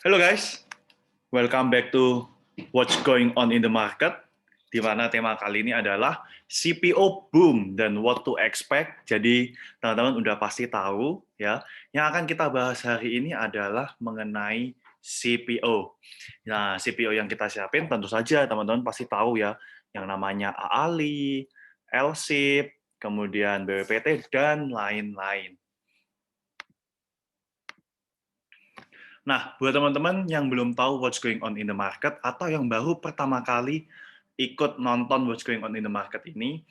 Halo guys, welcome back to What's Going On in the Market, di mana tema kali ini adalah CPO boom dan what to expect. Jadi teman-teman udah pasti tahu ya. Yang akan kita bahas hari ini adalah mengenai CPO. Nah, CPO yang kita siapin tentu saja teman-teman pasti tahu ya, yang namanya AALI, LSIP, kemudian BWPT dan lain-lain. Nah, buat teman-teman yang belum tahu what's going on in the market atau yang baru pertama kali ikut nonton what's going on in the market ini,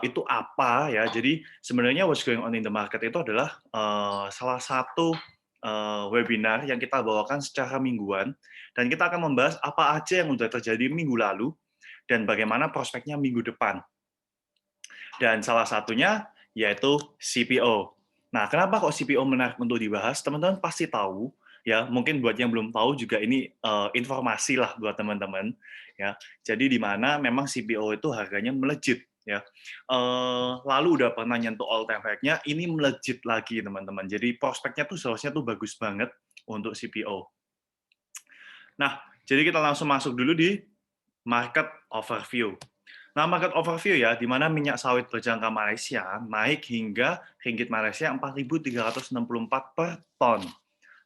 itu apa ya? Jadi sebenarnya what's going on in the market itu adalah salah satu webinar yang kita bawakan secara mingguan dan kita akan membahas apa aja yang sudah terjadi minggu lalu dan bagaimana prospeknya minggu depan. Dan salah satunya yaitu CPO. Nah, kenapa kok CPO menarik untuk dibahas? Teman-teman pasti tahu, ya. Mungkin buat yang belum tahu juga ini informasi lah buat teman-teman, ya. Jadi di mana memang CPO itu harganya melejit, ya. Lalu udah pernah nyentuh all time high-nya, ini melejit lagi teman-teman. Jadi prospeknya tuh seharusnya tuh bagus banget untuk CPO. Nah, jadi kita langsung masuk dulu di market overview. Nah, market overview ya, di mana minyak sawit berjangka Malaysia naik hingga ringgit Malaysia 4.364 per ton.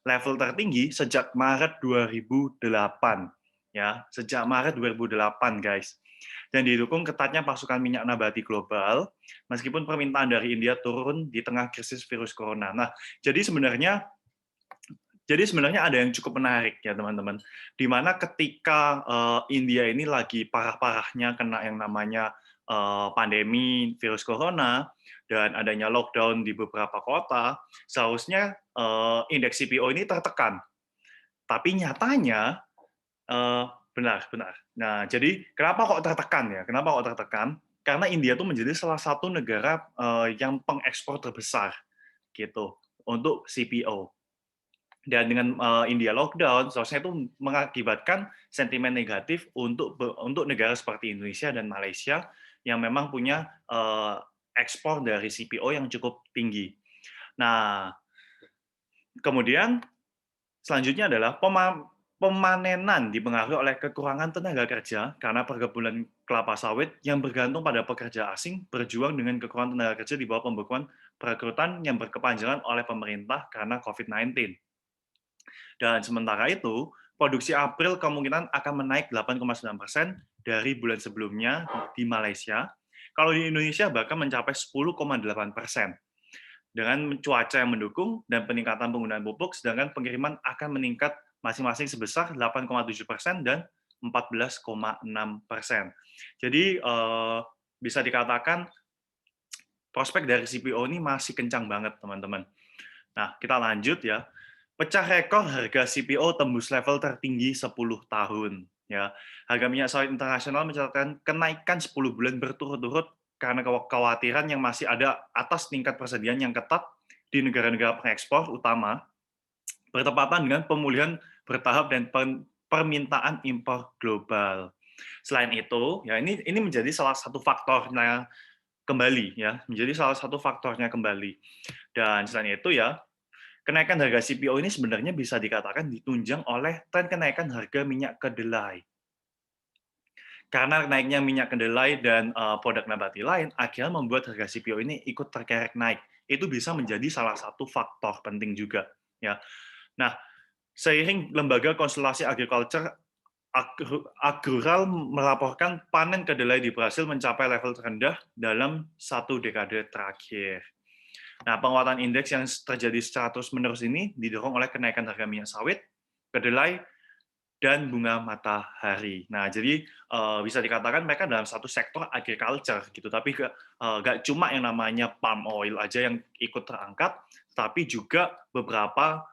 Level tertinggi sejak Maret 2008. Ya, sejak Maret 2008, guys. Dan didukung ketatnya pasokan minyak nabati global, meskipun permintaan dari India turun di tengah krisis virus corona. Nah, jadi sebenarnya ada yang cukup menarik ya teman-teman, di mana ketika India ini lagi parah-parahnya kena yang namanya pandemi virus corona dan adanya lockdown di beberapa kota, seharusnya indeks CPO ini tertekan. Tapi nyatanya benar. Nah, jadi kenapa kok tertekan ya? Kenapa kok tertekan? Karena India tuh menjadi salah satu negara yang pengekspor terbesar gitu untuk CPO. Dan dengan India lockdown, seharusnya itu mengakibatkan sentimen negatif untuk negara seperti Indonesia dan Malaysia yang memang punya ekspor dari CPO yang cukup tinggi. Nah, kemudian selanjutnya adalah pemanenan dipengaruhi oleh kekurangan tenaga kerja karena perkebunan kelapa sawit yang bergantung pada pekerja asing berjuang dengan kekurangan tenaga kerja di bawah pembekuan perekrutan yang berkepanjangan oleh pemerintah karena COVID-19. Dan sementara itu, produksi April kemungkinan akan menaik 8,9% dari bulan sebelumnya di Malaysia. Kalau di Indonesia bahkan mencapai 10,8%. Dengan cuaca yang mendukung dan peningkatan penggunaan pupuk, sedangkan pengiriman akan meningkat masing-masing sebesar 8,7% dan 14,6%. Jadi bisa dikatakan prospek dari CPO ini masih kencang banget, teman-teman. Nah, kita lanjut ya. Pecah rekor harga CPO tembus level tertinggi 10 tahun. Ya, harga minyak sawit internasional mencatatkan kenaikan 10 bulan berturut-turut karena kekhawatiran yang masih ada atas tingkat persediaan yang ketat di negara-negara pengekspor utama, bertepatan dengan pemulihan bertahap dan permintaan impor global. Selain itu, ya ini menjadi salah satu faktornya kembali ya, menjadi salah satu faktornya kembali. Dan selain itu ya, kenaikan harga CPO ini sebenarnya bisa dikatakan ditunjang oleh tren kenaikan harga minyak kedelai. Karena naiknya minyak kedelai dan produk nabati lain, akhirnya membuat harga CPO ini ikut terkerek naik. Itu bisa menjadi salah satu faktor penting juga. Ya. Nah, seiring lembaga konsultasi agriculture Agrural melaporkan panen kedelai di Brasil mencapai level terendah dalam 1 dekade terakhir. Nah, penguatan indeks yang terjadi secara terus-menerus ini didorong oleh kenaikan harga minyak sawit, kedelai, dan bunga matahari. Nah, jadi bisa dikatakan mereka dalam satu sektor agriculture gitu, tapi nggak cuma yang namanya palm oil aja yang ikut terangkat, tapi juga beberapa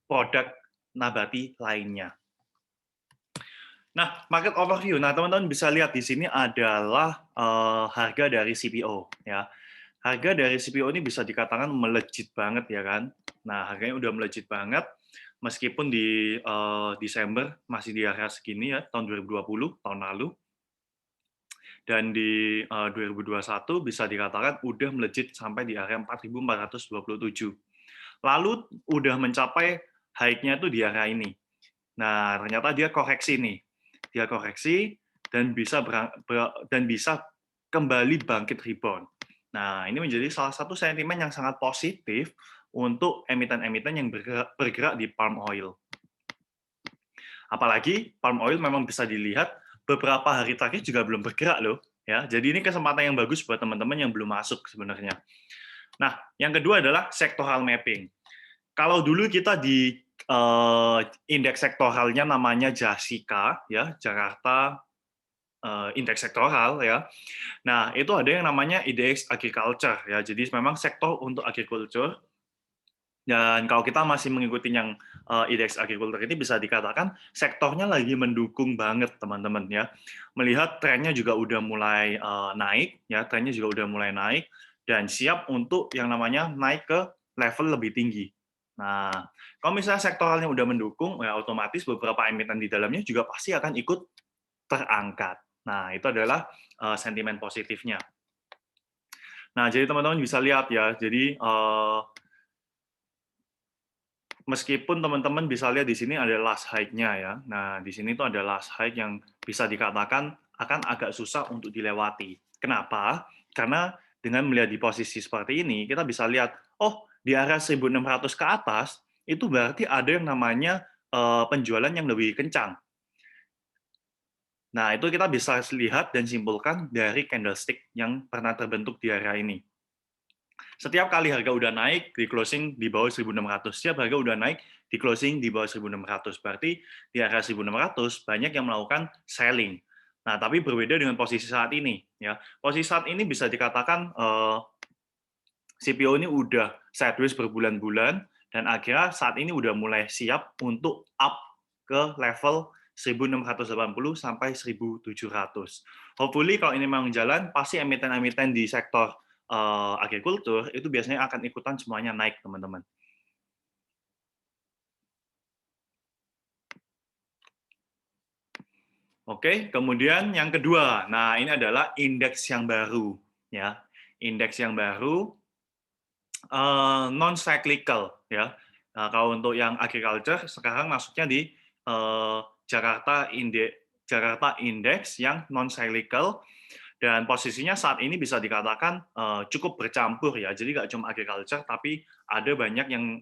produk nabati lainnya. Nah, market overview. Nah, teman-teman bisa lihat di sini adalah harga dari CPO ya. Harga dari CPO ini bisa dikatakan melejit banget ya kan. Nah, harganya udah melejit banget meskipun di Desember masih di area segini ya, tahun 2020, tahun lalu. Dan di 2021 bisa dikatakan udah melejit sampai di area 4.427. Lalu udah mencapai high-nya itu di area ini. Nah, ternyata dia koreksi nih. Dia koreksi dan bisa kembali bangkit rebound. Nah, ini menjadi salah satu sentimen yang sangat positif untuk emiten-emiten yang bergerak di palm oil. Apalagi palm oil memang bisa dilihat beberapa hari terakhir juga belum bergerak loh, ya. Jadi ini kesempatan yang bagus buat teman-teman yang belum masuk sebenarnya. Nah, yang kedua adalah sectoral mapping. Kalau dulu kita di indeks sektoralnya namanya JASIKA, ya, Jakarta Indeks Sektoral, ya. Nah, itu ada yang namanya IDX Agriculture, ya. Jadi memang sektor untuk agriculture. Dan kalau kita masih mengikuti yang indeks agriculture ini bisa dikatakan sektornya lagi mendukung banget teman-teman ya. Melihat trennya juga udah mulai naik ya, trennya juga udah mulai naik dan siap untuk yang namanya naik ke level lebih tinggi. Nah, kalau misalnya sektoralnya udah mendukung ya otomatis beberapa emiten di dalamnya juga pasti akan ikut terangkat. Nah, itu adalah sentimen positifnya. Nah, jadi teman-teman bisa lihat ya. Jadi meskipun teman-teman bisa lihat di sini ada last high-nya ya. Nah, di sini tuh ada last high yang bisa dikatakan akan agak susah untuk dilewati. Kenapa? Karena dengan melihat di posisi seperti ini, kita bisa lihat, oh, di area 1.600 ke atas, itu berarti ada yang namanya penjualan yang lebih kencang. Nah, itu kita bisa lihat dan simpulkan dari candlestick yang pernah terbentuk di area ini. Setiap kali harga udah naik, di closing di bawah 1.600. Setiap harga udah naik, di closing di bawah 1.600. Berarti di area 1.600 banyak yang melakukan selling. Nah, tapi berbeda dengan posisi saat ini. Ya, posisi saat ini bisa dikatakan CPO ini udah sideways berbulan-bulan, dan akhirnya saat ini udah mulai siap untuk up ke level 1.680 sampai 1.700. Hopefully kalau ini memang jalan, pasti emiten-emiten di sektor agrikultur itu biasanya akan ikutan semuanya naik, teman-teman. Oke, kemudian yang kedua, nah ini adalah indeks yang baru, ya. Indeks yang baru non cyclical, ya. Nah, kalau untuk yang agriculture sekarang masuknya di Jakarta Index yang non cyclical. Dan posisinya saat ini bisa dikatakan cukup bercampur ya. Jadi nggak cuma agriculture, tapi ada banyak yang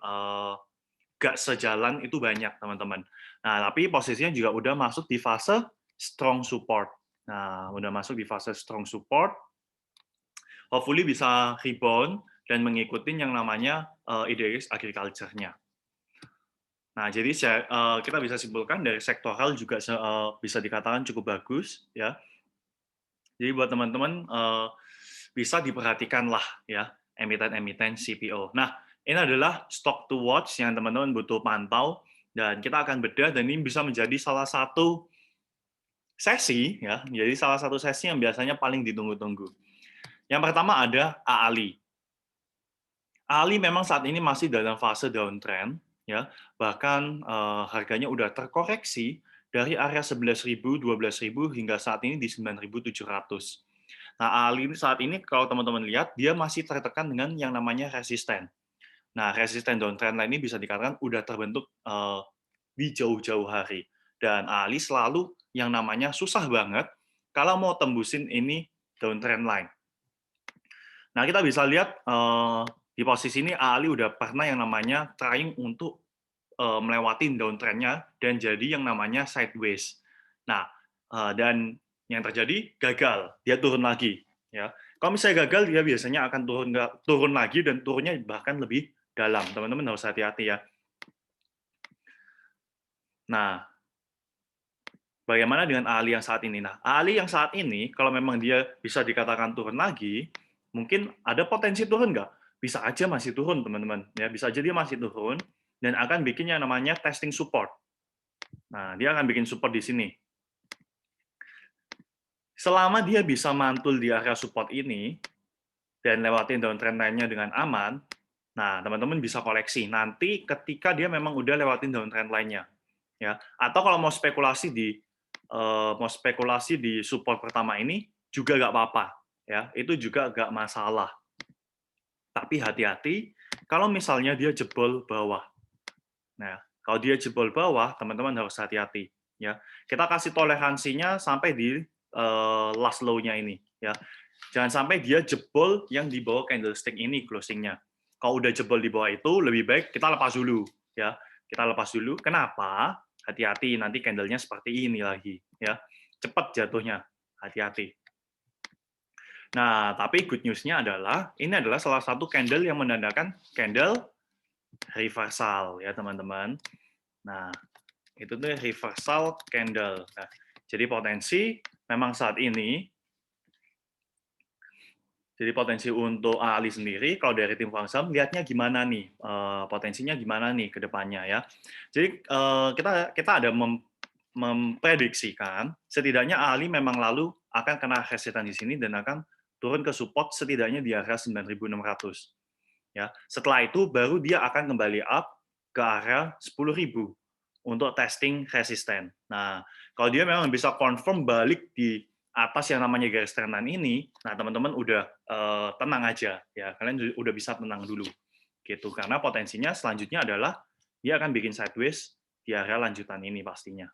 nggak sejalan itu banyak teman-teman. Nah, tapi posisinya juga udah masuk di fase strong support. Nah, udah masuk di fase strong support. Hopefully bisa rebound dan mengikuti yang namanya IDX agriculture-nya. Nah, jadi kita bisa simpulkan dari sektoral juga bisa dikatakan cukup bagus ya. Jadi buat teman-teman bisa diperhatikanlah ya emiten-emiten CPO. Nah, ini adalah stock to watch yang teman-teman butuh pantau dan kita akan bedah dan ini bisa menjadi salah satu sesi ya, jadi salah satu sesi yang biasanya paling ditunggu-tunggu. Yang pertama ada AALI. AALI memang saat ini masih dalam fase downtrend ya, bahkan harganya udah terkoreksi dari area 11.000, 12.000 hingga saat ini di 9.700. Nah, AALI ini saat ini kalau teman-teman lihat, dia masih tertekan dengan yang namanya resisten. Nah, resisten downtrend line ini bisa dikatakan udah terbentuk di jauh-jauh hari. Dan AALI selalu yang namanya susah banget kalau mau tembusin ini downtrend line. Nah, kita bisa lihat di posisi ini AALI udah pernah yang namanya trying untuk melewati downtrend-nya dan jadi yang namanya sideways. Nah, dan yang terjadi gagal, dia turun lagi. Ya, kalau misalnya gagal, dia biasanya akan turun lagi dan turunnya bahkan lebih dalam. Teman-teman harus hati-hati ya. Nah, bagaimana dengan AALI yang saat ini? Nah, AALI yang saat ini, kalau memang dia bisa dikatakan turun lagi, mungkin ada potensi turun nggak? Bisa aja masih turun, teman-teman. Ya, bisa aja dia masih turun dan akan bikin yang namanya testing support. Nah, dia akan bikin support di sini. Selama dia bisa mantul di area support ini dan lewatin downtrend line-nya dengan aman, nah teman-teman bisa koleksi. Nanti ketika dia memang udah lewatin downtrend line-nya, ya. Atau kalau mau spekulasi di support pertama ini juga nggak apa-apa, ya. Itu juga nggak masalah. Tapi hati-hati kalau misalnya dia jebol bawah. Nah, Kalau dia jebol bawah, teman-teman harus hati-hati ya. Kita kasih toleransinya sampai di last low-nya ini ya. Jangan sampai dia jebol yang di bawah candlestick ini closing-nya. Kalau udah jebol di bawah itu, lebih baik kita lepas dulu ya. Kita lepas dulu. Kenapa? Hati-hati nanti candle-nya seperti ini lagi ya. Cepat jatuhnya. Hati-hati. Nah, tapi good news-nya adalah ini adalah salah satu candle yang menandakan candle reversal ya, teman-teman. Nah, itu tuh reversal candle. Nah, jadi potensi memang saat ini, jadi potensi untuk Ali sendiri, kalau dari tim Fangsam, lihatnya gimana nih, potensinya gimana nih ke depannya ya. Jadi kita ada memprediksikan, setidaknya Ali memang lalu akan kena resistance di sini dan akan turun ke support setidaknya di area 9.600. Ya. Setelah itu baru dia akan kembali up ke area 10.000 untuk testing resisten. Nah, kalau dia memang bisa confirm balik di atas yang namanya garis trendline ini, nah teman-teman udah tenang aja ya, kalian udah bisa tenang dulu gitu, karena potensinya selanjutnya adalah dia akan bikin sideways di area lanjutan ini pastinya.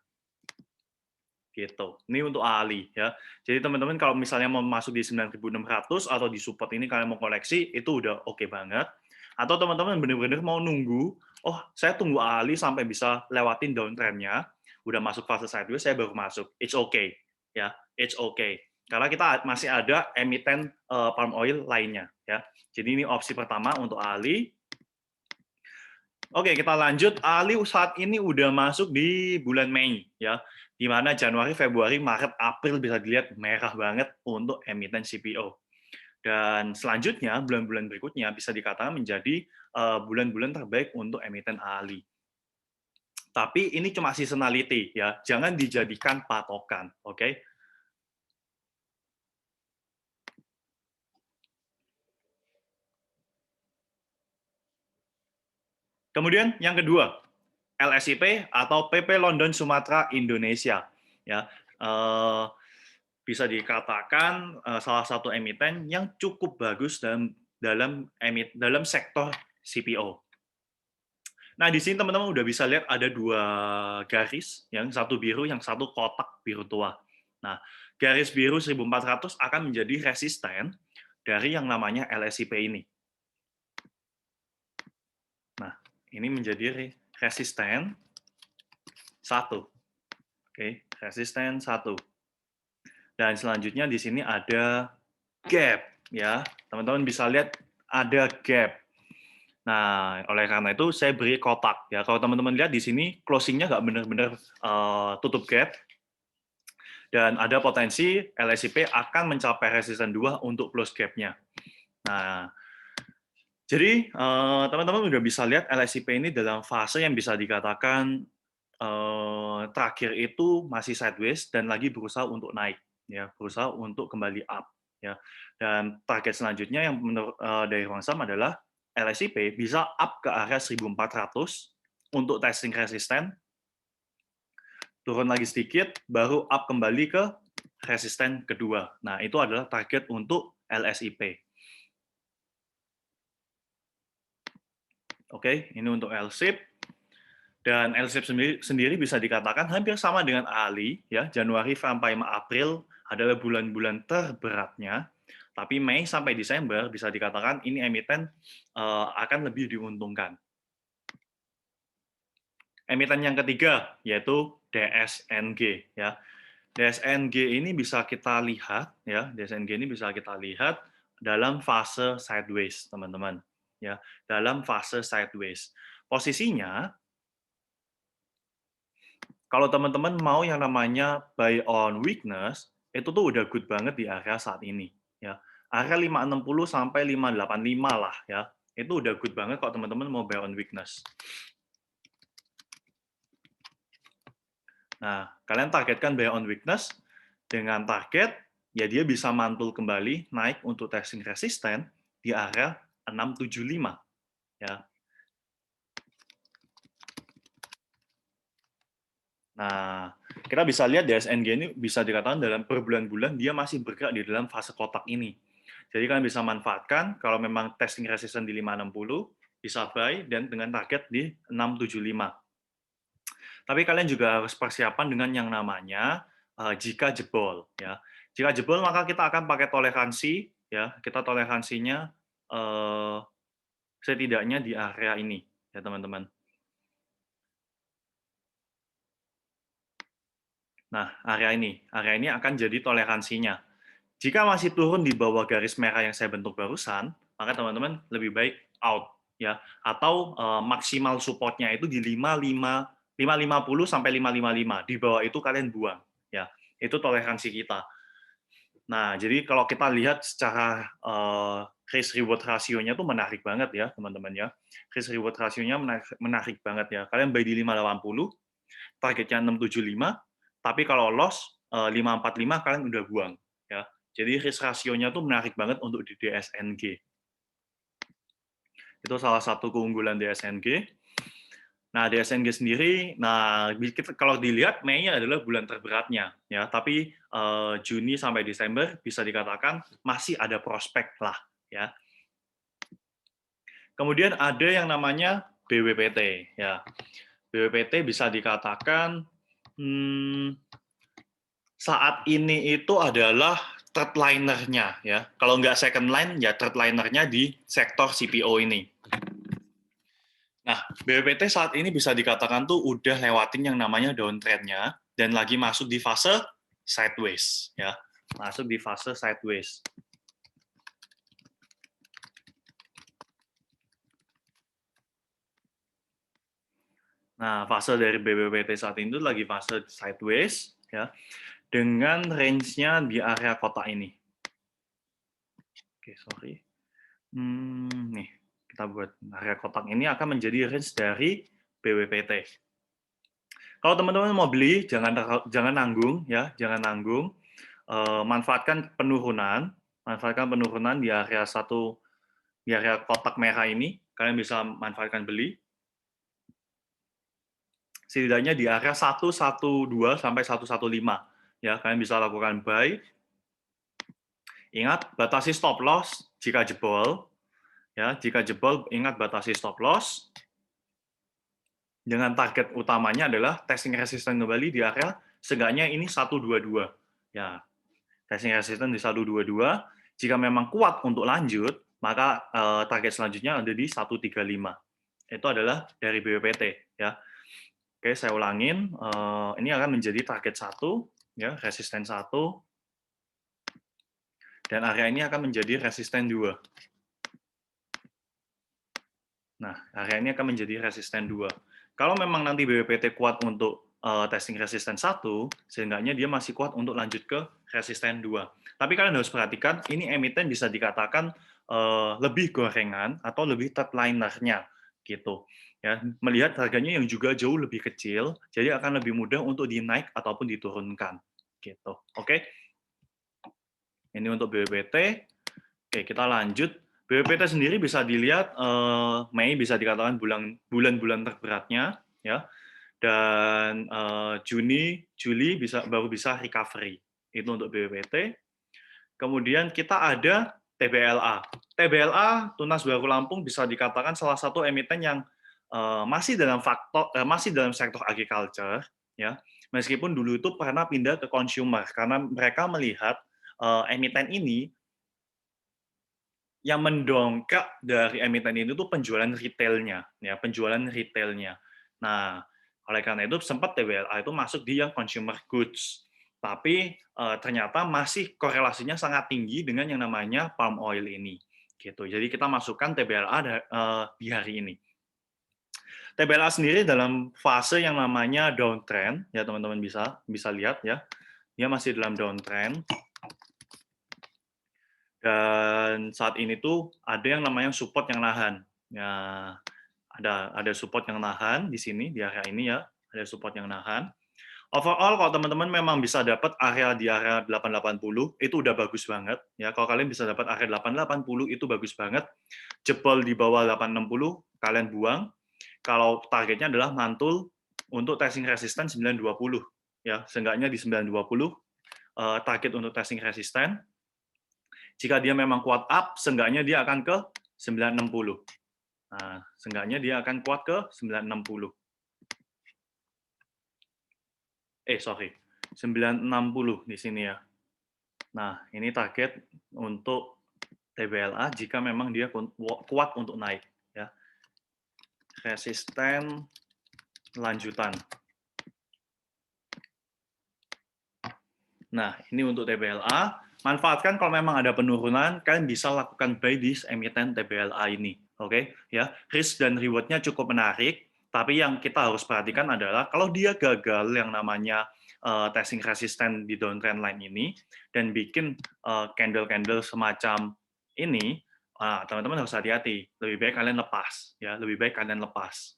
Gitu. Ini untuk Ali ya. Jadi teman-teman kalau misalnya mau masuk di 9.600 atau di support ini kalian mau koleksi, itu udah oke banget. Atau teman-teman benar-benar mau nunggu, oh saya tunggu Ali sampai bisa lewatin downtrend-nya, udah masuk fase sideways, saya baru masuk. It's okay. Ya, it's okay. Karena kita masih ada emiten palm oil lainnya ya. Jadi ini opsi pertama untuk Ali. Oke, kita lanjut. Ali saat ini udah masuk di bulan Mei, ya, di mana Januari, Februari, Maret, April bisa dilihat merah banget untuk emiten CPO. Dan selanjutnya, bulan-bulan berikutnya bisa dikatakan menjadi bulan-bulan terbaik untuk emiten Ali. Tapi ini cuma seasonality, ya, jangan dijadikan patokan, oke? Kemudian yang kedua, LSIP atau PP London Sumatera Indonesia, ya. Bisa dikatakan salah satu emiten yang cukup bagus dalam sektor CPO. Nah, di sini teman-teman udah bisa lihat ada dua garis, yang satu biru, yang satu kotak biru tua. Nah, garis biru 1400 akan menjadi resisten dari yang namanya LSIP ini. Nah, ini menjadi resisten 1. Oke, resisten 1. Dan selanjutnya di sini ada gap, ya. Teman-teman bisa lihat ada gap. Nah, oleh karena itu saya beri kotak. Ya, kalau teman-teman lihat di sini closing-nya nggak benar-benar tutup gap, dan ada potensi LSIP akan mencapai resisten 2 untuk close gap-nya. Nah, jadi teman-teman udah bisa lihat LSIP ini dalam fase yang bisa dikatakan terakhir itu masih sideways dan lagi berusaha untuk naik, ya, berusaha untuk kembali up, ya. Dan target selanjutnya yang menurut dari Hwang Sam adalah LSIP bisa up ke area 1.400 untuk testing resisten, turun lagi sedikit, baru up kembali ke resisten kedua. Nah, itu adalah target untuk LSIP. Oke, ini untuk LSIP. Dan LSIP sendiri bisa dikatakan hampir sama dengan Ali, ya. Januari sampai April adalah bulan-bulan terberatnya, tapi Mei sampai Desember bisa dikatakan ini emiten akan lebih diuntungkan. Emiten yang ketiga yaitu DSNG, ya. DSNG ini bisa kita lihat, ya. DSNG ini bisa kita lihat dalam fase sideways, teman-teman, ya. Dalam fase sideways. Posisinya kalau teman-teman mau yang namanya buy on weakness, itu tuh udah good banget di area saat ini, ya. Area 560 sampai 585 lah, ya. Itu udah good banget kalau teman-teman mau buy on weakness. Nah, kalian targetkan buy on weakness dengan target, ya dia bisa mantul kembali naik untuk testing resisten di area 675, ya. Nah, kita bisa lihat DSNG ini bisa dikatakan dalam berbulan-bulan dia masih bergerak di dalam fase kotak ini. Jadi kalian bisa manfaatkan kalau memang testing resisten di 560, bisa buy dan dengan target di 675. Tapi kalian juga harus persiapan dengan yang namanya jika jebol ya. Jika jebol maka kita akan pakai toleransi ya. Kita toleransinya eh, setidaknya di area ini ya teman-teman. Nah, area ini akan jadi toleransinya. Jika masih turun di bawah garis merah yang saya bentuk barusan, maka teman-teman lebih baik out ya. Atau maksimal supportnya itu di 550 sampai 555. Di bawah itu kalian buang ya. Itu toleransi kita. Nah, jadi kalau kita lihat secara risk reward rasionya tuh menarik banget ya, teman-teman ya. Risk reward rasionya menarik banget ya. Kalian buy di 580, targetnya 675, tapi kalau loss 545 kalian udah buang ya. Jadi risk rasionya tuh menarik banget untuk di DSNG. Itu salah satu keunggulan DSNG. Nah, DSNG sendiri, nah kalau dilihat Mei adalah bulan terberatnya ya, tapi Juni sampai Desember bisa dikatakan masih ada prospek lah ya. Kemudian ada yang namanya BWPT ya. BWPT bisa dikatakan saat ini itu adalah third liner-nya ya. Kalau nggak second line ya third liner-nya di sektor CPO ini. Nah, BWPT saat ini bisa dikatakan tuh udah lewatin yang namanya downtrend-nya dan lagi masuk di fase sideways ya. Masuk di fase sideways. Nah, fase dari BWPT saat ini tuh lagi fase sideways ya. Dengan range-nya di area kotak ini. Oke, sorry. Nih, kita buat area kotak ini akan menjadi range dari BWPT. Kalau teman-teman mau beli, jangan nanggung ya, jangan nanggung. Manfaatkan penurunan di area di area kotak merah ini. Kalian bisa manfaatkan beli. Setidaknya di area 112 sampai 115 ya, kalian bisa lakukan buy. Ingat batasi stop loss jika jebol. Ya, jika jebol ingat batasi stop loss. Dengan target utamanya adalah testing resisten kembali di area seenggaknya ini 122. Ya, testing resisten di 122. Jika memang kuat untuk lanjut, maka target selanjutnya ada di 135. Itu adalah dari BWPT ya. Oke, saya ulangin. Ini akan menjadi target 1 ya, resisten 1. Dan area ini akan menjadi resisten 2. Nah, area ini akan menjadi resisten 2. Kalau memang nanti BWPT kuat untuk testing resisten 1, seenggaknya dia masih kuat untuk lanjut ke resisten 2. Tapi kalian harus perhatikan, ini emiten bisa dikatakan lebih gorengan atau lebih third liner-nya gitu. Ya, melihat harganya yang juga jauh lebih kecil, jadi akan lebih mudah untuk dinaik ataupun diturunkan gitu. Oke. Ini untuk BWPT. Oke, kita lanjut. BWPT sendiri bisa dilihat Mei bisa dikatakan bulan-bulan terberatnya ya. Dan Juni, Juli baru bisa recovery. Itu untuk BWPT. Kemudian kita ada TBLA. TBLA Tunas Baru Lampung bisa dikatakan salah satu emiten yang masih dalam sektor agriculture ya. Meskipun dulu itu pernah pindah ke consumer karena mereka melihat emiten ini yang mendongkrak dari emiten ini tuh penjualan retailnya, ya penjualan retailnya. Nah, oleh karena itu sempat TBLA itu masuk di yang consumer goods, tapi ternyata masih korelasinya sangat tinggi dengan yang namanya palm oil ini, gitu. Jadi kita masukkan TBLA di hari ini. TBLA sendiri dalam fase yang namanya downtrend, ya teman-teman bisa lihat ya, dia masih dalam downtrend. Dan saat ini tuh ada yang namanya support yang nahan. Ya, ada support yang nahan di sini di area ini ya, ada support yang nahan. Overall kalau teman-teman memang bisa dapat area di area 880 itu udah bagus banget ya. Kalau kalian bisa dapat area 880 itu bagus banget. Jebol di bawah 860 kalian buang. Kalau targetnya adalah mantul untuk testing resisten 920 ya, seenggaknya di 920 target untuk testing resisten. Jika dia memang kuat up, seenggaknya dia akan ke 960. Nah, seenggaknya dia akan kuat ke 960. sorry, 960 di sini ya. Nah, ini target untuk TBLA jika memang dia kuat untuk naik ya. Resisten lanjutan. Nah, ini untuk TBLA. Manfaatkan kalau memang ada penurunan, kalian bisa lakukan buy di emiten TBLA ini. Oke, ya. Risk dan reward-nya cukup menarik, tapi yang kita harus perhatikan adalah kalau dia gagal yang namanya testing resisten di downtrend line ini dan bikin candle-candle semacam ini, teman-teman harus hati-hati. Lebih baik kalian lepas, ya. Lebih baik kalian lepas.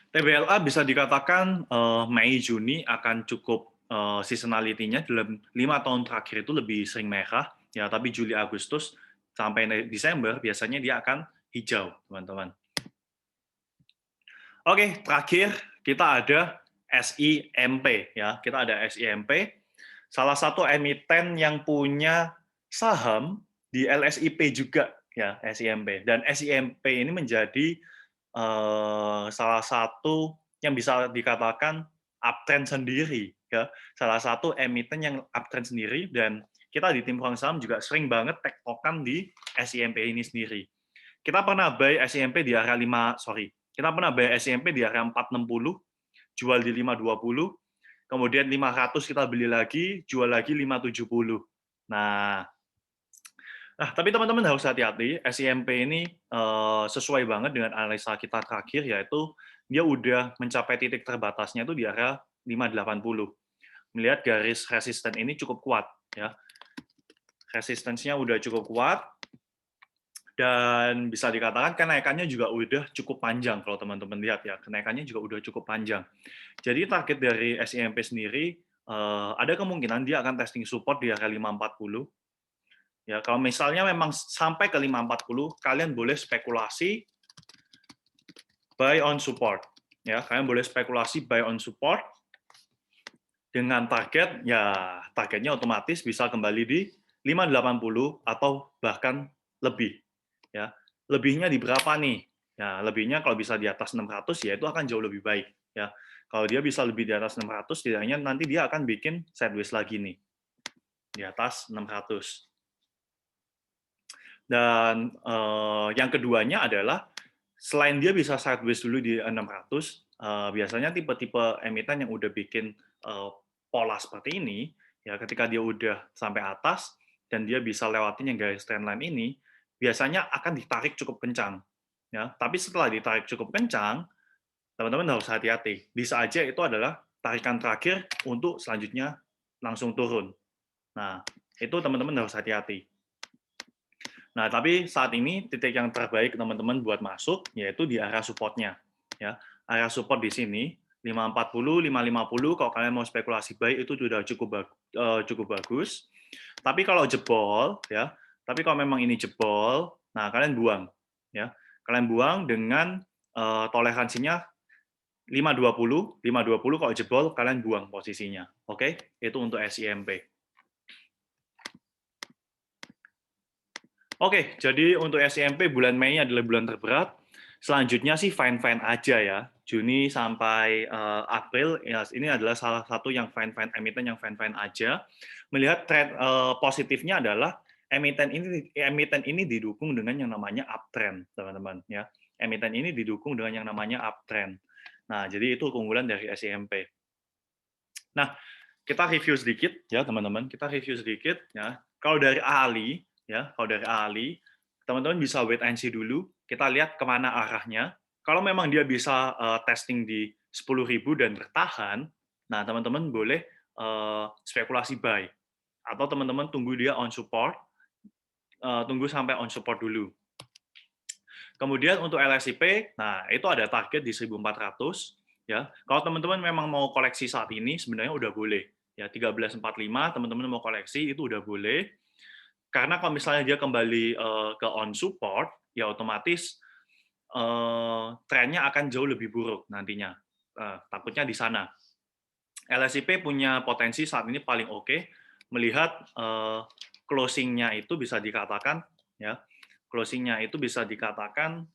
TBLA bisa dikatakan Mei Juni akan cukup seasonality-nya dalam 5 tahun terakhir itu lebih sering merah, ya, tapi Juli Agustus sampai Desember biasanya dia akan hijau, teman-teman. Oke, terakhir kita ada SIMP, ya. Kita ada SIMP, salah satu emiten yang punya saham di LSIP juga, ya, SIMP. Dan SIMP ini menjadi salah satu yang bisa dikatakan uptrend sendiri, ya. Salah satu emiten yang uptrend sendiri, dan kita di tim Pulang Saham juga sering banget tektokan di SIMP ini sendiri. Kita pernah buy SIMP di area 5, kita pernah buy SIMP di area 460, jual di 520, kemudian 500 kita beli lagi, jual lagi 570. Nah, tapi teman-teman harus hati-hati, SIMP ini sesuai banget dengan analisa kita terakhir, yaitu dia udah mencapai titik terbatasnya itu di area 580. Melihat garis resisten ini cukup kuat, ya. Resistensinya udah cukup kuat, dan bisa dikatakan kenaikannya juga udah cukup panjang kalau teman-teman lihat ya, kenaikannya juga udah cukup panjang. Jadi target dari SIMP sendiri ada kemungkinan dia akan testing support di area 540. Ya, kalau misalnya memang sampai ke 540, kalian boleh spekulasi buy on support. Ya, kalian boleh spekulasi buy on support dengan target, ya targetnya otomatis bisa kembali di 580 atau bahkan lebih. Ya, lebihnya di berapa nih? Ya, lebihnya kalau bisa di atas 600 ya itu akan jauh lebih baik. Ya, kalau dia bisa lebih di atas 600, setidaknya nanti dia akan bikin sideways lagi nih di atas 600. Dan yang keduanya adalah selain dia bisa sideways dulu di 600, biasanya tipe-tipe emiten yang udah bikin pola seperti ini, ya ketika dia udah sampai atas dan dia bisa lewatin yang garis trendline ini, biasanya akan ditarik cukup kencang. Ya, tapi setelah ditarik cukup kencang, teman-teman harus hati-hati. Bisa aja itu adalah tarikan terakhir untuk selanjutnya langsung turun. Nah, itu teman-teman harus hati-hati. Nah, tapi saat ini titik yang terbaik teman-teman buat masuk yaitu di area support-nya. Ya, area support di sini 540, 550 kalau kalian mau spekulasi buy itu sudah cukup bagus. Tapi kalau jebol ya, tapi kalau memang ini jebol, nah kalian buang ya. Kalian buang dengan toleransinya 520, 520 kalau jebol kalian buang posisinya. Oke? Itu untuk SIMP. Oke, jadi untuk SIMP bulan Mei adalah bulan terberat. Selanjutnya sih fine-fine aja ya. Juni sampai April, ya, ini adalah salah satu yang fine-fine, emiten yang fine-fine aja. Melihat tren positifnya adalah emiten ini didukung dengan yang namanya uptrend, teman-teman. Ya, emiten ini didukung dengan yang namanya uptrend. Nah, jadi itu keunggulan dari SIMP. Nah, kita review sedikit ya teman-teman. Kita review sedikit ya. Kalau dari ahli ya, kalau dari ahli, teman-teman bisa wait and see dulu. Kita lihat kemana arahnya. Kalau memang dia bisa testing di 10.000 dan bertahan, nah teman-teman boleh spekulasi buy. Atau teman-teman tunggu dia on support, tunggu sampai on support dulu. Kemudian untuk LSIP, nah itu ada target di 1.400 ya. Kalau teman-teman memang mau koleksi saat ini sebenarnya udah boleh. Ya 1345 teman-teman mau koleksi itu udah boleh. Karena kalau misalnya dia kembali ke on support, ya otomatis trennya akan jauh lebih buruk nantinya. Takutnya di sana. LSIP punya potensi saat ini paling oke, melihat closing-nya itu bisa dikatakan ya. Closing-nya itu bisa dikatakan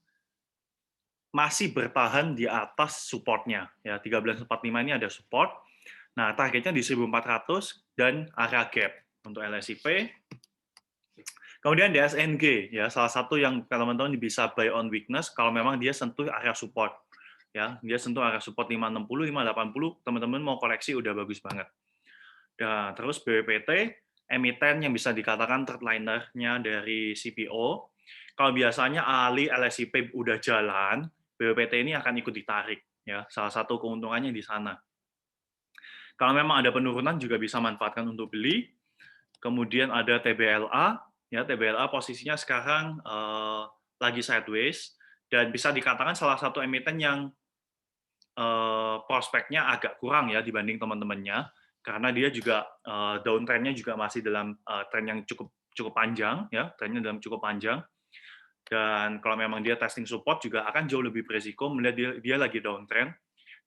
masih bertahan di atas support-nya, ya. 1345 ini ada support. Nah, targetnya di 1400 dan area gap untuk LSIP. Kemudian DSNG, ya, salah satu yang teman-teman bisa buy on weakness kalau memang dia sentuh area support. Ya, dia sentuh area support 560, 580, teman-teman mau koleksi udah bagus banget. Nah, terus BWPT, emiten yang bisa dikatakan third liner-nya dari CPO. Kalau biasanya Ali LSIP udah jalan, BWPT ini akan ikut ditarik. Ya, salah satu keuntungannya di sana. Kalau memang ada penurunan juga bisa manfaatkan untuk beli. Kemudian ada TBLA, ya TBLA posisinya sekarang lagi sideways dan bisa dikatakan salah satu emiten yang prospeknya agak kurang ya dibanding teman-temannya karena dia juga downtrend-nya juga masih dalam tren yang cukup cukup panjang ya, trennya dalam cukup panjang. Dan kalau memang dia testing support juga akan jauh lebih beresiko melihat dia lagi downtrend.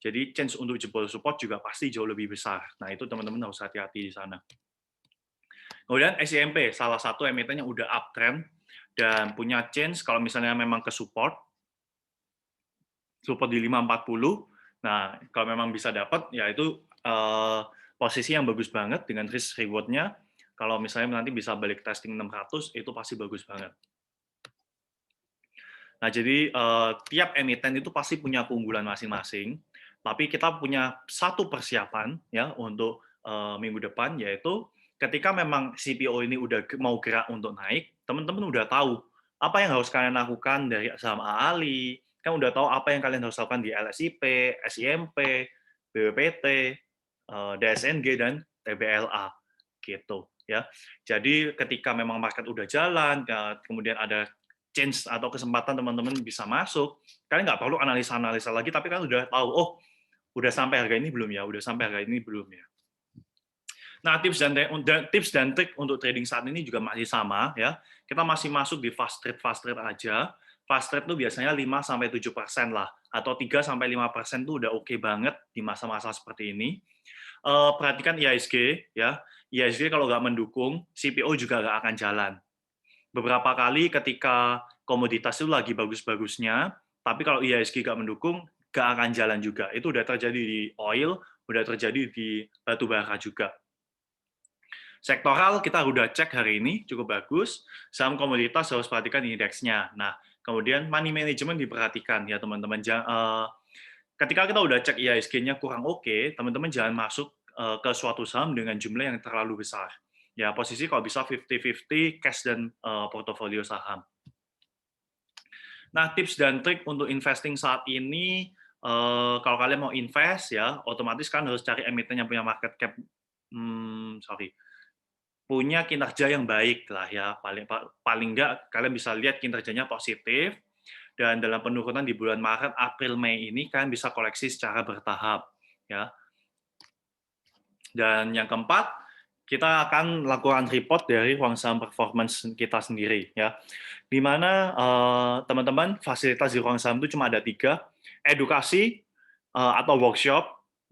Jadi chance untuk jebol support juga pasti jauh lebih besar. Nah, itu teman-teman harus hati-hati di sana. Kemudian SIMP, salah satu emiten yang udah uptrend dan punya chance kalau misalnya memang ke support di 540. Nah, kalau memang bisa dapat, ya itu posisi yang bagus banget dengan risk reward-nya. Kalau misalnya nanti bisa balik testing 600, itu pasti bagus banget. Nah, jadi tiap emiten itu pasti punya keunggulan masing-masing, tapi kita punya satu persiapan ya untuk minggu depan, yaitu ketika memang CPO ini udah mau gerak untuk naik, teman-teman udah tahu apa yang harus kalian lakukan dari saham AALI, kan udah tahu apa yang kalian harus lakukan di LSIP, SIMP, BWPT, DSNG, dan TBLA, gitu ya. Jadi ketika memang market udah jalan, kemudian ada chance atau kesempatan teman-teman bisa masuk, kalian nggak perlu analisa-analisa lagi, tapi kan udah tahu, oh, udah sampai harga ini belum ya, udah sampai harga ini belum ya. Nah, tips dan trik untuk trading saat ini juga masih sama ya. Kita masih masuk di fast trade aja. Fast trade itu biasanya 5-7% lah, atau 3-5% itu udah oke banget di masa-masa seperti ini. Perhatikan IHSG ya. IHSG kalau nggak mendukung, CPO juga nggak akan jalan. Beberapa kali ketika komoditas itu lagi bagus-bagusnya, tapi kalau IHSG nggak mendukung, nggak akan jalan juga. Itu udah terjadi di oil, udah terjadi di batu bara juga. Sektoral kita udah cek hari ini cukup bagus. Saham komoditas harus perhatikan indeksnya. Nah, kemudian money management diperhatikan ya teman-teman. Ketika kita udah cek IHSG-nya kurang oke, teman-teman jangan masuk ke suatu saham dengan jumlah yang terlalu besar. Ya, posisi kalau bisa 50-50 cash dan portofolio saham. Nah, tips dan trik untuk investing saat ini, kalau kalian mau invest ya, otomatis kan harus cari emiten yang punya market cap, punya kinerja yang baik lah ya, paling nggak kalian bisa lihat kinerjanya positif, dan dalam penurunan di bulan Maret, April, Mei ini kalian bisa koleksi secara bertahap ya. Dan yang keempat, kita akan lakukan report dari ruang saham performance kita sendiri ya, di mana teman-teman fasilitas di ruang saham itu cuma ada 3, edukasi atau workshop,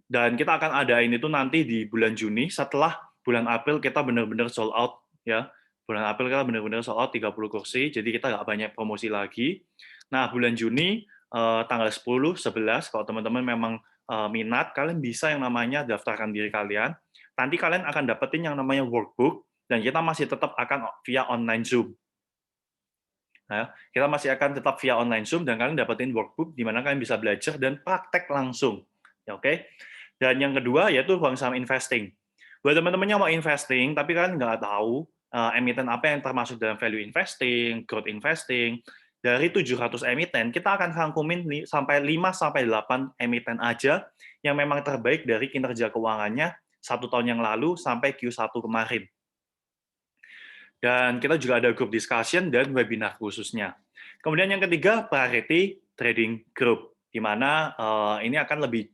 dan kita akan adain itu nanti di bulan Juni setelah bulan April kita benar-benar sold out ya. Bulan April kita benar-benar sold out 30 kursi, jadi kita nggak banyak promosi lagi. Nah, bulan Juni tanggal 10, 11 kalau teman-teman memang minat, kalian bisa yang namanya daftarkan diri kalian. Nanti kalian akan dapetin yang namanya workbook, dan kita masih tetap akan via online Zoom. Nah, kita masih akan tetap via online Zoom, dan kalian dapetin workbook di mana kalian bisa belajar dan praktek langsung. Ya, oke? Dan yang kedua yaitu ruang saham investing. Buat teman-teman yang mau investing, tapi kalian nggak tahu emiten apa yang termasuk dalam value investing, growth investing, dari 700 emiten, kita akan rangkumin sampai 5-8 emiten aja yang memang terbaik dari kinerja keuangannya 1 tahun yang lalu sampai Q1 kemarin. Dan kita juga ada group discussion dan webinar khususnya. Kemudian yang ketiga, priority trading group, di mana ini akan lebih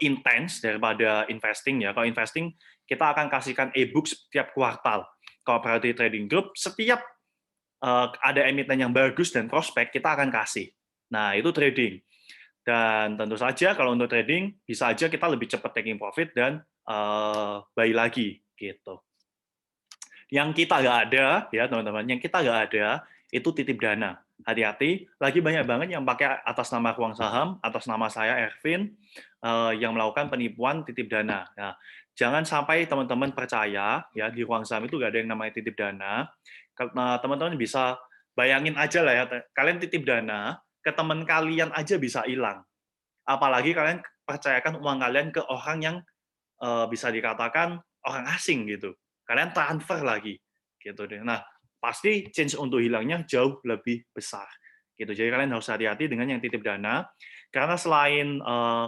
intens daripada investing ya. Kalau investing, kita akan kasihkan e-book setiap kuartal. Kalau priority trading group, setiap ada emiten yang bagus dan prospek, kita akan kasih. Nah, itu trading. Dan tentu saja kalau untuk trading, bisa aja kita lebih cepat taking profit dan buy lagi. Gitu. Yang kita nggak ada, ya teman-teman, yang kita nggak ada, itu titip dana. Hati-hati, lagi banyak banget yang pakai atas nama Ruang Saham, atas nama saya Ervin, yang melakukan penipuan titip dana. Nah, jangan sampai teman-teman percaya ya di Ruang Saham itu nggak ada yang namanya titip dana. Karena teman-teman bisa bayangin aja lah ya, kalian titip dana ke teman kalian aja bisa hilang. Apalagi kalian percayakan uang kalian ke orang yang bisa dikatakan orang asing gitu. Kalian transfer lagi gitu deh. Nah, pasti chance untuk hilangnya jauh lebih besar gitu. Jadi kalian harus hati-hati dengan yang titip dana karena selain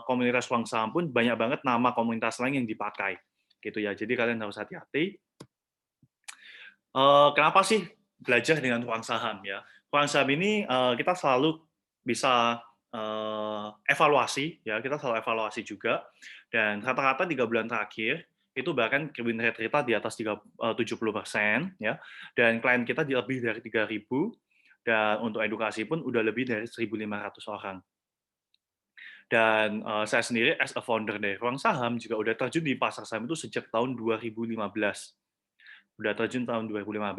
komunitas uang saham pun banyak banget nama komunitas lain yang dipakai gitu ya. Jadi kalian harus hati-hati. Kenapa sih belajar dengan uang saham ya? Uang saham ini kita selalu bisa evaluasi ya, kita selalu evaluasi juga dan rata-rata 3 bulan terakhir itu bahkan win rate kita di atas 70% ya, dan klien kita di lebih dari 3.000 dan untuk edukasi pun udah lebih dari 1.500 orang. Dan saya sendiri as a founder dari Ruang Saham juga udah terjun di pasar saham itu sejak tahun 2015. Udah terjun tahun 2015,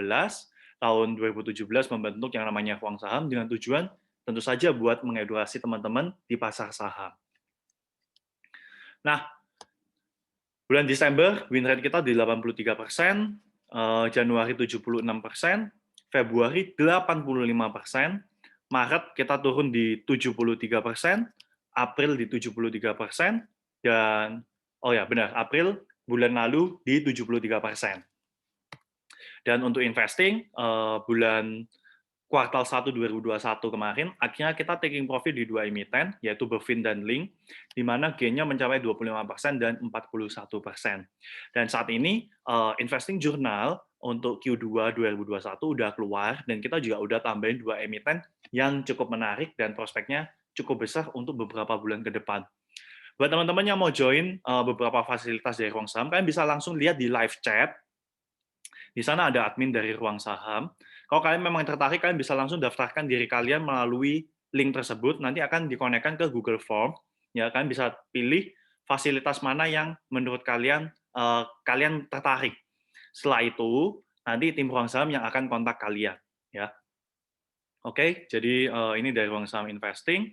tahun 2017 membentuk yang namanya Ruang Saham dengan tujuan tentu saja buat mengedukasi teman-teman di pasar saham. Nah, bulan Desember win rate kita di 83%, Januari 76%, Februari 85%, Maret kita turun di 73%, April di 73%, dan oh ya benar, April bulan lalu di 73%. Dan untuk investing, bulan kuartal 1 2021 kemarin, akhirnya kita taking profit di 2 emiten, yaitu Bevin dan Link, di mana gain-nya mencapai 25% dan 41%. Dan saat ini, investing journal untuk Q2 2021 udah keluar, dan kita juga udah tambahin 2 emiten yang cukup menarik dan prospeknya cukup besar untuk beberapa bulan ke depan. Buat teman-teman yang mau join beberapa fasilitas dari Ruang Saham, kalian bisa langsung lihat di live chat. Di sana ada admin dari Ruang Saham. Kalau kalian memang tertarik, kalian bisa langsung daftarkan diri kalian melalui link tersebut. Nanti akan dikonekkan ke Google Form. Ya, kalian bisa pilih fasilitas mana yang menurut kalian kalian tertarik. Setelah itu, nanti tim Ruang Saham yang akan kontak kalian. Ya, oke. Jadi ini dari Ruang Saham Investing.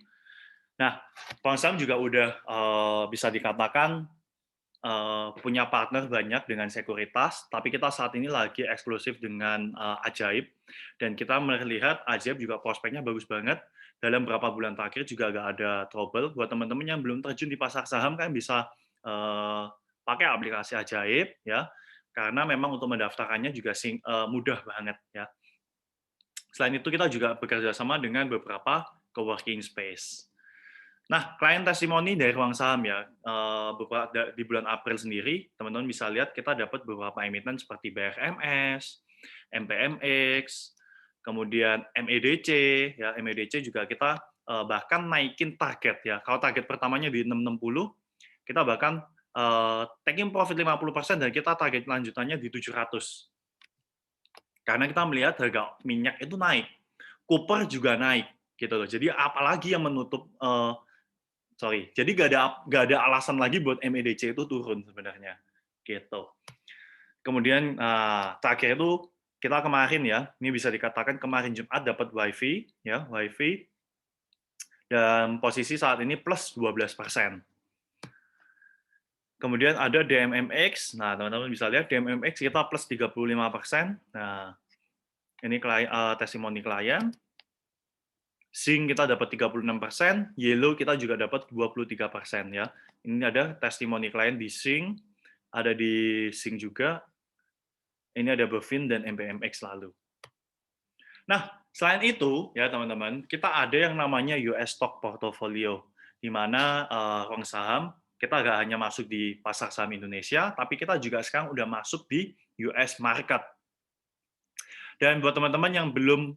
Nah, Ruang Saham juga udah bisa dikatakan punya partner banyak dengan sekuritas, tapi kita saat ini lagi eksklusif dengan Ajaib, dan kita melihat Ajaib juga prospeknya bagus banget. Dalam beberapa bulan terakhir juga agak ada trouble. Buat teman-teman yang belum terjun di pasar saham, kan bisa pakai aplikasi Ajaib, ya, karena memang untuk mendaftarkannya juga mudah banget, ya. Selain itu, kita juga bekerja sama dengan beberapa coworking space. Nah, klien testimoni dari Ruang Saham ya, di bulan April sendiri, teman-teman bisa lihat kita dapat beberapa emiten seperti BRMS, MPMX, kemudian MEDC, ya MEDC juga kita bahkan naikin target ya. Kalau target pertamanya di 660, kita bahkan taking profit 50% dan kita target lanjutannya di 700. Karena kita melihat harga minyak itu naik, Cooper juga naik, gitu loh. Jadi apalagi yang menutup jadi nggak ada alasan lagi buat MEDC itu turun sebenarnya, gitu. Kemudian terakhir itu kita kemarin ya, ini bisa dikatakan kemarin Jumat dapat WiFi, ya WiFi, dan posisi saat ini plus 12%. Kemudian ada DMMX, nah teman-teman bisa lihat DMMX kita plus 35%. Nah ini testimoni klien. Zinc kita dapat 36%, Yellow kita juga dapat 23% ya. Ini ada testimoni klien di Zinc, ada di Zinc juga. Ini ada Bevin dan MPMX lalu. Nah, selain itu ya teman-teman, kita ada yang namanya US Stock Portfolio, di mana Ruang Saham kita nggak hanya masuk di pasar saham Indonesia, tapi kita juga sekarang udah masuk di US market. Dan buat teman-teman yang belum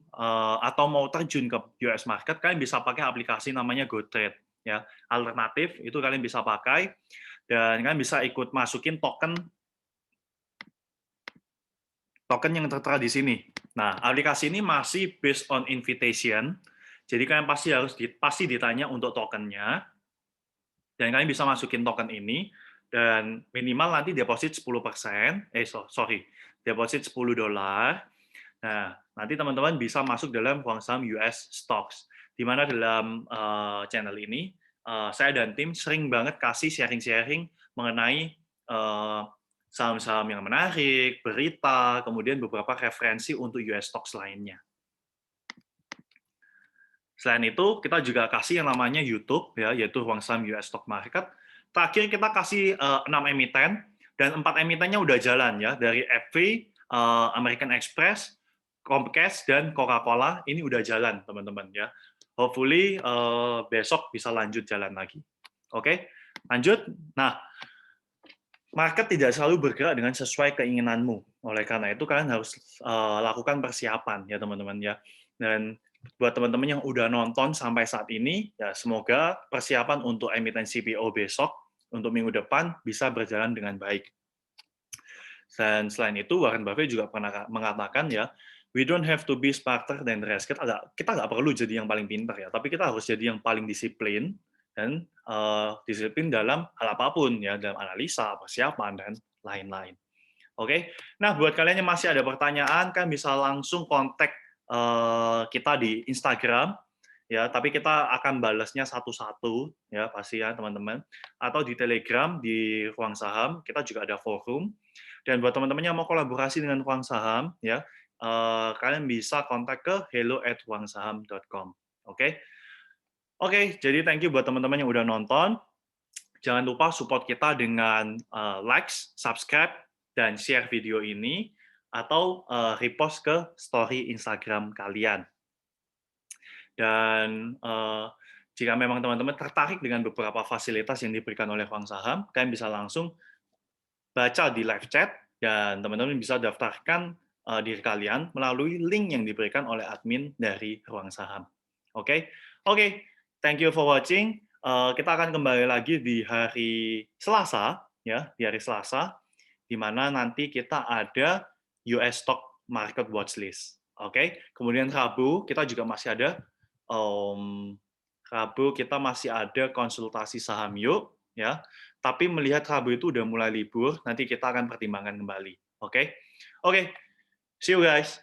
atau mau terjun ke US market, kalian bisa pakai aplikasi namanya GoTrade. Ya, alternatif itu kalian bisa pakai dan kalian bisa ikut masukin token yang tertera di sini. Nah, aplikasi ini masih based on invitation, jadi kalian pasti ditanya untuk tokennya, dan kalian bisa masukin token ini dan minimal nanti deposit 10%, deposit $10. Nah, nanti teman-teman bisa masuk dalam Huang Saham US Stocks, di mana dalam channel ini saya dan tim sering banget kasih sharing-sharing mengenai saham-saham yang menarik, berita, kemudian beberapa referensi untuk US Stocks lainnya. Selain itu, kita juga kasih yang namanya YouTube, ya, yaitu Huang Saham US Stock Market. Terakhir kita kasih 6 emiten, dan 4 emitennya udah jalan ya, dari FV, American Express, Comcast, dan Coca-Cola, ini udah jalan, teman-teman ya. Hopefully besok bisa lanjut jalan lagi. Oke, lanjut. Nah, market tidak selalu bergerak dengan sesuai keinginanmu. Oleh karena itu, kalian harus lakukan persiapan ya, teman-teman ya. Dan buat teman-teman yang udah nonton sampai saat ini, ya semoga persiapan untuk emiten CPO besok untuk minggu depan bisa berjalan dengan baik. Dan selain itu, Warren Buffett juga pernah mengatakan ya, we don't have to be smarter than the rest. Kita nggak perlu jadi yang paling pintar ya, tapi kita harus jadi yang paling disiplin dan disiplin dalam hal apapun ya, dalam analisa, persiapan dan lain-lain. Oke, nah buat kalian yang masih ada pertanyaan kan bisa langsung kontak kita di Instagram ya, tapi kita akan balasnya satu-satu ya pasti ya teman-teman, atau di Telegram di Ruang Saham kita juga ada forum. Dan buat teman-teman yang mau kolaborasi dengan Ruang Saham ya, kalian bisa kontak ke hello@ruangsaham.com. Oke. Oke, jadi thank you buat teman-teman yang udah nonton. Jangan lupa support kita dengan likes, subscribe, dan share video ini, atau repost ke story Instagram kalian. Dan jika memang teman-teman tertarik dengan beberapa fasilitas yang diberikan oleh Ruang Saham, kalian bisa langsung baca di live chat, dan teman-teman bisa daftarkan diri kalian melalui link yang diberikan oleh admin dari Ruang Saham. Oke, thank you for watching. Kita akan kembali lagi di hari Selasa, ya, di hari Selasa, di mana nanti kita ada US Stock Market Watchlist. Oke, kemudian Rabu kita juga masih ada konsultasi saham yuk, ya. Tapi melihat Rabu itu udah mulai libur, nanti kita akan pertimbangkan kembali. Oke, see you guys.